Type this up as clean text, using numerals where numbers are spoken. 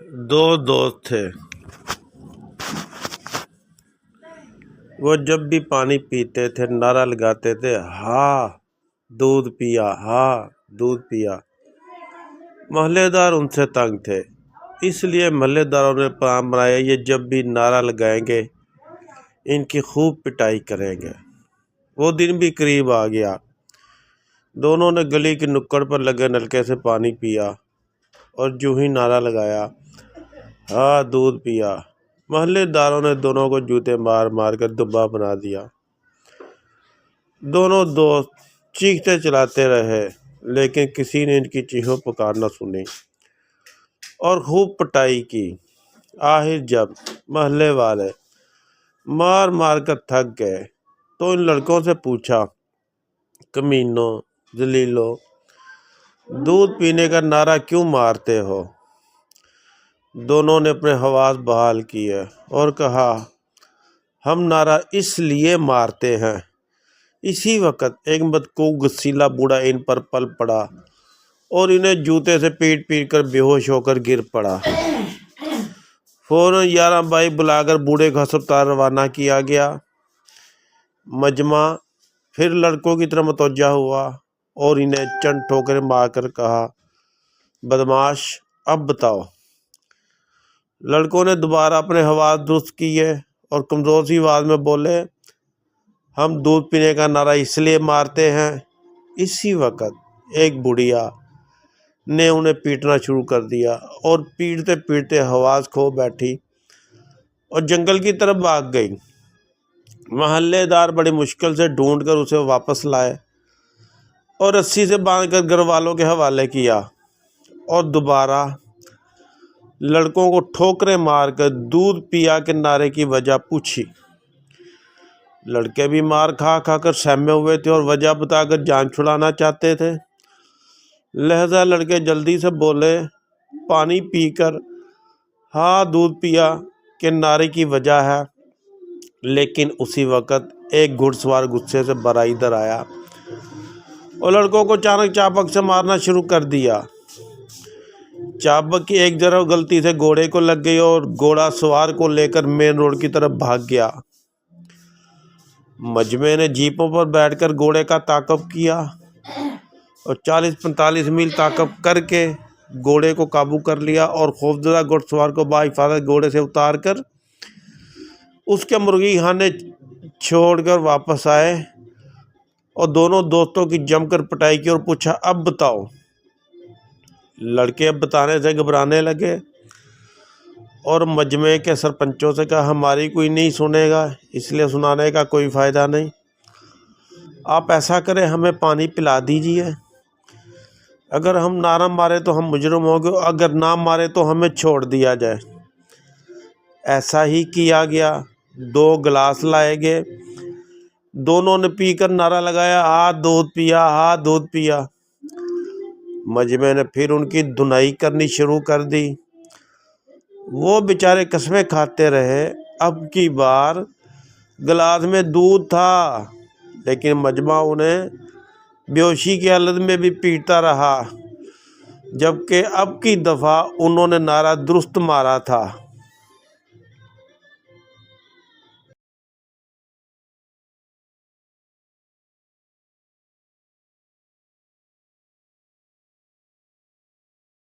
دو دوست تھے۔ وہ جب بھی پانی پیتے تھے نعرہ لگاتے تھے، ہاں دودھ پیا، ہاں دودھ پیا۔ محلے دار ان سے تنگ تھے، اس لیے محلے داروں نے پلان بنایا یہ جب بھی نعرہ لگائیں گے ان کی خوب پٹائی کریں گے۔ وہ دن بھی قریب آ گیا۔ دونوں نے گلی کی نکڑ پر لگے نلکے سے پانی پیا اور جو ہی نعرہ لگایا، ہاں دودھ پیا، محلے داروں نے دونوں کو جوتے مار مار کر دبا بنا دیا۔ دونوں دوست چیختے چلاتے رہے لیکن کسی نے ان کی چیخوں پکار نہ سنی اور خوب پٹائی کی۔ آخر جب محلے والے مار مار کر تھک گئے تو ان لڑکوں سے پوچھا، کمینوں، ذلیلوں، دودھ پینے کا نعرہ کیوں مارتے ہو؟ دونوں نے اپنے حواس بحال کیے اور کہا، ہم نعرہ اس لیے مارتے ہیں۔ اسی وقت ایک مدکوک غسیلا بوڑھا ان پر پل پڑا اور انہیں جوتے سے پیٹ پیٹ کر بے ہوش ہو کر گر پڑا۔ فوراً 11 بائی بلا کر بوڑھے کو ہسپتال روانہ کیا گیا۔ مجمع پھر لڑکوں کی طرف متوجہ ہوا اور انہیں چند ٹھوکریں مار کر کہا، بدماش اب بتاؤ۔ لڑکوں نے دوبارہ اپنے حواس درست کیے اور کمزور سی آواز میں بولے، ہم دودھ پینے کا نعرہ اس لیے مارتے ہیں۔ اسی وقت ایک بڑھیا نے انہیں پیٹنا شروع کر دیا اور پیٹتے پیٹتے حواس کھو بیٹھی اور جنگل کی طرف بھاگ گئی۔ محلے دار بڑی مشکل سے ڈھونڈ کر اسے واپس لائے اور رسی سے باندھ کر گھر والوں کے حوالے کیا اور دوبارہ لڑکوں کو ٹھوکریں مار کر دودھ پیا کے نعرے کی وجہ پوچھی۔ لڑکے بھی مار کھا کھا کر سہمے ہوئے تھے اور وجہ بتا کر جان چھڑانا چاہتے تھے، لہذا لڑکے جلدی سے بولے، پانی پی کر ہاں دودھ پیا کے نعرے کی وجہ ہے۔ لیکن اسی وقت ایک گھڑ سوار غصے سے بھرا ادھر آیا اور لڑکوں کو اچانک چابک سے مارنا شروع کر دیا۔ چابک کی ایک طرف غلطی سے گھوڑے کو لگ گئی اور گھوڑا سوار کو لے کر مین روڈ کی طرف بھاگ گیا۔ مجمع نے جیپوں پر بیٹھ کر گھوڑے کا تعاقب کیا اور 40-45 میل تعاقب کر کے گھوڑے کو قابو کر لیا اور خوفزدہ گھڑ سوار کو بحفاظت گھوڑے سے اتار کر اس کے مرغی خانے چھوڑ کر واپس آئے اور دونوں دوستوں کی جم کر پٹائی کی اور پوچھا، اب بتاؤ۔ لڑکے اب بتانے سے گھبرانے لگے اور مجمع کے سرپنچوں سے کہا، ہماری کوئی نہیں سنے گا اس لیے سنانے کا کوئی فائدہ نہیں، آپ ایسا کریں ہمیں پانی پلا دیجیے، اگر ہم نعرہ مارے تو ہم مجرم ہوں گے، اگر نہ مارے تو ہمیں چھوڑ دیا جائے۔ ایسا ہی کیا گیا۔ 2 گلاس لائے گئے، دونوں نے پی کر نعرہ لگایا، ہاں دودھ پیا، ہاں دودھ پیا۔ مجمع نے پھر ان کی دھنائی کرنی شروع کر دی۔ وہ بیچارے قسمیں کھاتے رہے، اب کی بار گلاس میں دودھ تھا لیکن مجمع انہیں بے ہوشی کی حالت میں بھی پیٹتا رہا، جبکہ اب کی دفعہ انہوں نے نعرہ درست مارا تھا۔